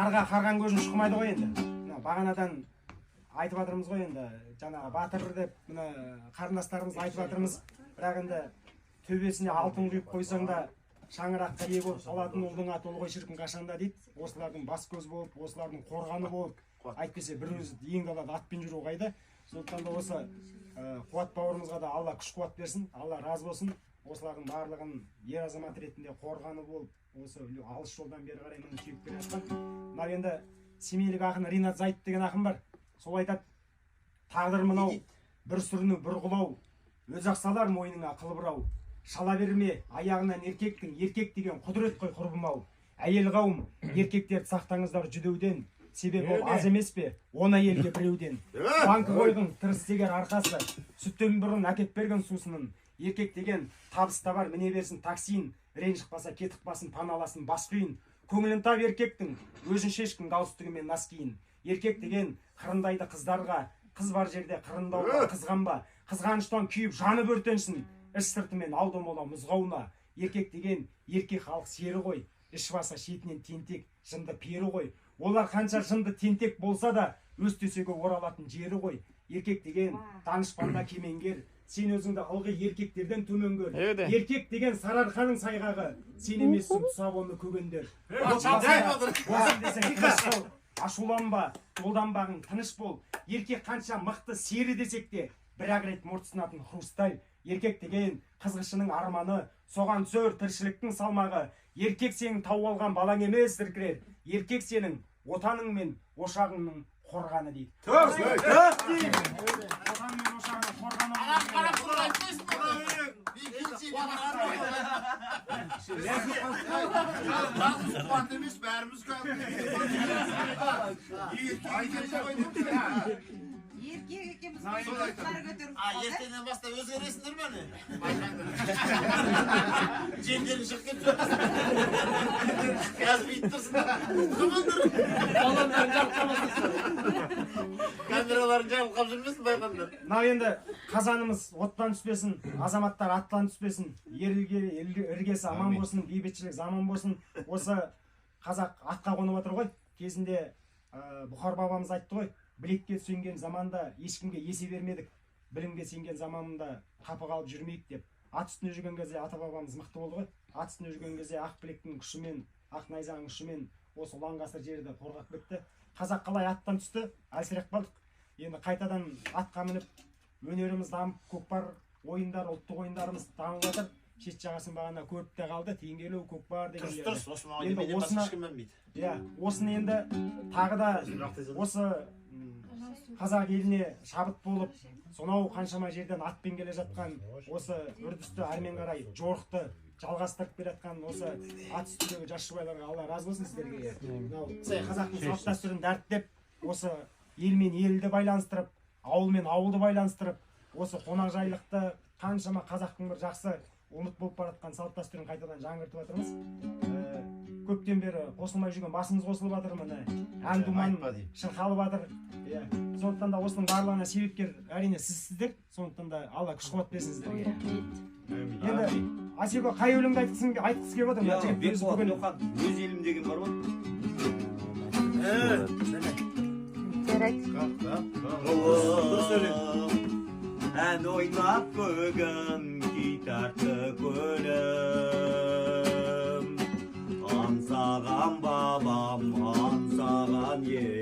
қарға қарған көзін шұқымайды ғой енді. Бағанадан айтып жатырмыз ғой енді, жаңағы батыр деп мына қарындастарымыз айтып жатырмыз. Бірақ енді төбесіне алтын құйып қойсаң да шаңыраққа ие болып қалатын ұлдың аты ұл ғой шіркін қашанда дейді. Осылардың бас көз болып, осылардың қорғаны болып, әйтпесе бір өзі ең далада атпен жүру қайда. Сондықтан да осы қуат бауырымызға да Алла күш қуат берсін, Алла разы болсын. Осылардың барлығын ер азамат ретінде қорғаны болып, осы алыс жолдан бері қарай мені сүйіп келе жатқан. Мынау енді семейлік ақын Ринат Зайыт деген ақын бар. Сол айтады: тағдыр мынау, бір сүріну, бір құлау, өз ақсалар мойныңа қыл бұрау. Шала берме аяғынан еркектің, еркек деген құдірет қой құрбым-ау. Әйел қауым, еркектерді сақтаңыздар жүдеуден, себебі ол аз емес пе, он әйелге біреуден. Банкі қойдың тірістегер арқасы, сүттен бұрын әкеп берген сусынын. Еркек деген табыс табар, міне берсін таксиін, рен шықпаса кетіп басын, паналасын бас күйін. Көңілін тап еркектің, өзін шешкін галстугімен нас киін. Еркек деген қырындайды қыздарға, қыз бар жерде қырындауға қызғанба. Қызғаныштан күйіп жаны бөртенсін, іш сыртымен алды мола мұзғауына. Еркек деген еркек халық сері ғой, іш баса шетінен тентек, жынды пері ғой. Олар қанша жынды тентек болса да, өз төсегі оралатын жері ғой. Еркек деген данышпанда кемеңгер, сен өзіңді ылғи еркектерден төменгөр. Еркек деген сарыарқаның сайғағы, сен емессің тұсап оны көгендер. Ашуланба, жолданбағың тыныш бол. Еркек қанша мықты сері десек те, бір-ақ рет мұртсынатын хрусталь. Еркек деген қызғышының арманы, соған түсер тіршіліктің салмағы. Еркек сенің тауып алған балаң емес зіркірер. Еркек сенің отаның мен ошағыңның қорғаны дейді. Отаның мен ошағыңның қорғаны. Еркек екенбіз қара көтеріп ертеңнен бастап өзгересіңдер ме? Жеңдерің шығып кетіп қазір бүйтіп тұрсыңдар. Камераларын жарылқап жүрмесін байқаңдар. Мынау енді қазанымыз оттан түспесін, азаматтар аттан түспесін, іргесі аман болсын, бейбітшілік заман болсын. Осы қазақ атқа қонып отыр ғой. Кезінде Бұхар бабамыз айтты ғой: білекке сүйенген заманда ешкімге есе бермедік, білімге сенген заманында қапы қалып жүрмейік деп. Ат үстінде жүрген кезде ата бабамыз мықты болды ғой. Ат үстінде жүрген кезде ақ білектің күшімен, ақ найзаның күшімен осы ұлан ғасыр жерді қорғап кетті. Қазақ қалай аттан түсті, әлсіреп қалдық. Енді қайтадан атқа мініп, өнеріміз дамып, көкпар ойындар, ұлттық ойындарымыз дамып жатыр. Шет жағасын бағана көріп те қалды, теңгелеу, көкпар дегендер. Осыны енді тағы да осы қазақ еліне шабыт болып, сонау қаншама жерден атпен келе жатқан, осы үрдісті әрмен қарай жорықты жалғастырып келе жатқан осы ат үстіндегі жас жұбайларға Алла разы болсын сіздерге. Қазақтың салт дәстүрін дәріптеп, осы ел мен елді байланыстырып, ауыл мен ауылды байланыстырып, осы қонақжайлықты қаншама қазақтың бір жақсы ұмыт болып баратқан салт дәстүрін қайтадан жаңғыртып жатырмыз. Көптен бері қосылмай жүрген басымыз қосылып жатыр, міне ән думан шырқалып жатыр. Сондықтан да осының барлығына себепкер әрине сіздер. Сондықтан да Алла күш қуат берсін сіздерге. Енді Асеко қай өлеңді айтқысы келіп отыр? Өз елім деген бар ма? Ән ойнап көгін тартты көлім, аңсаған бабам, аңсаған ел.